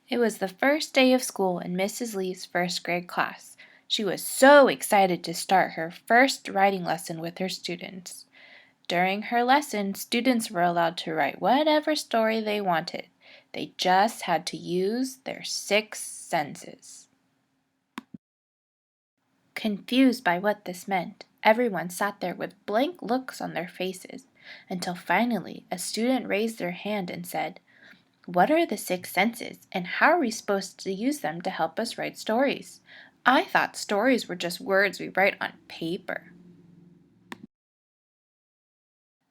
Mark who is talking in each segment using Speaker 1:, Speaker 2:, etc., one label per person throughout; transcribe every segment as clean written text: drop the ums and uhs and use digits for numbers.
Speaker 1: It was the first day of school in Mrs. Lee's first grade class. She was so excited to start her first writing lesson with her students. During her lesson, students were allowed to write whatever story they wanted. They just had to use their six senses. Confused by what this meant, everyone sat there with blank looks on their faces until finally a student raised their hand and said, "What are the six senses, and how are we supposed to use them to help us write stories? I thought stories were just words we write on paper."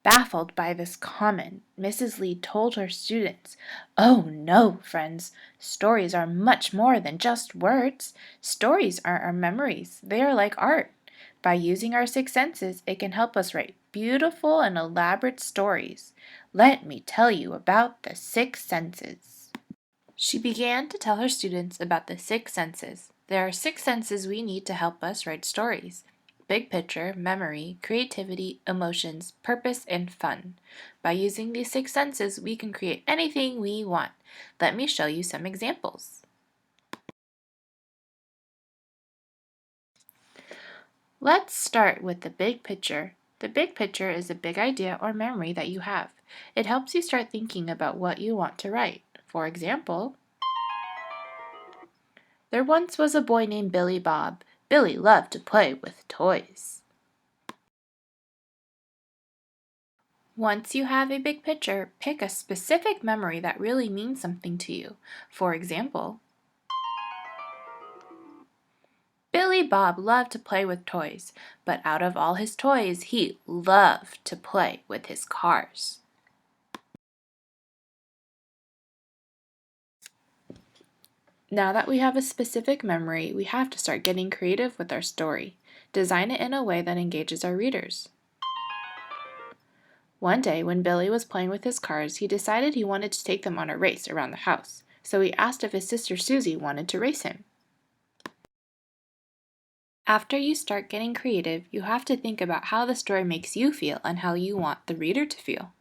Speaker 1: Baffled by this comment, Mrs. Lee told her students, "Oh no, friends, stories are much more than just words. Stories are our memories. They are like art. By using our six senses, it can help us write beautiful and elaborate stories. Let me tell you about the six senses." She began to tell her students about the six senses. There are six senses we need to help us write stories: big picture, memory, creativity, emotions, purpose, and fun. By using these six senses, we can create anything we want. Let me show you some examples. Let's start with the big picture. The big picture is a big idea or memory that you have. It helps you start thinking about what you want to write. For example, there once was a boy named Billy Bob. Billy loved to play with toys. Once you have a big picture, pick a specific memory that really means something to you. For example, Billy Bob loved to play with toys, but out of all his toys, he loved to play with his cars. Now that we have a specific memory, we have to start getting creative with our story. Design it in a way that engages our readers. One day, when Billy was playing with his cars, he decided he wanted to take them on a race around the house. So he asked if his sister Susie wanted to race him. After you start getting creative, you have to think about how the story makes you feel and how you want the reader to feel.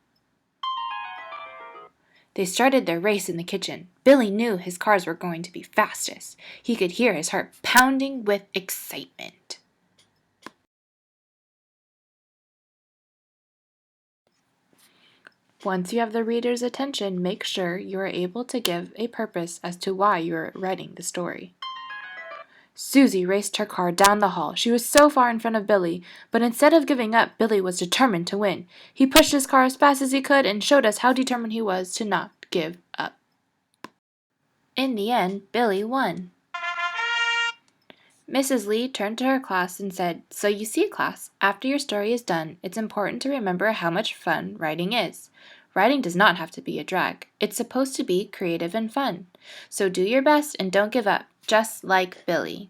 Speaker 1: They started their race in the kitchen. Billy knew his cars were going to be fastest. He could hear his heart pounding with excitement. Once you have the reader's attention, make sure you are able to give a purpose as to why you are writing the story. Susie raced her car down the hall. She was so far in front of Billy, but instead of giving up, Billy was determined to win. He pushed his car as fast as he could and showed us how determined he was to not give up. In the end, Billy won. Mrs. Lee turned to her class and said, "So you see, class, after your story is done, it's important to remember how much fun writing is. Writing does not have to be a drag. It's supposed to be creative and fun. So do your best and don't give up, just like Billy."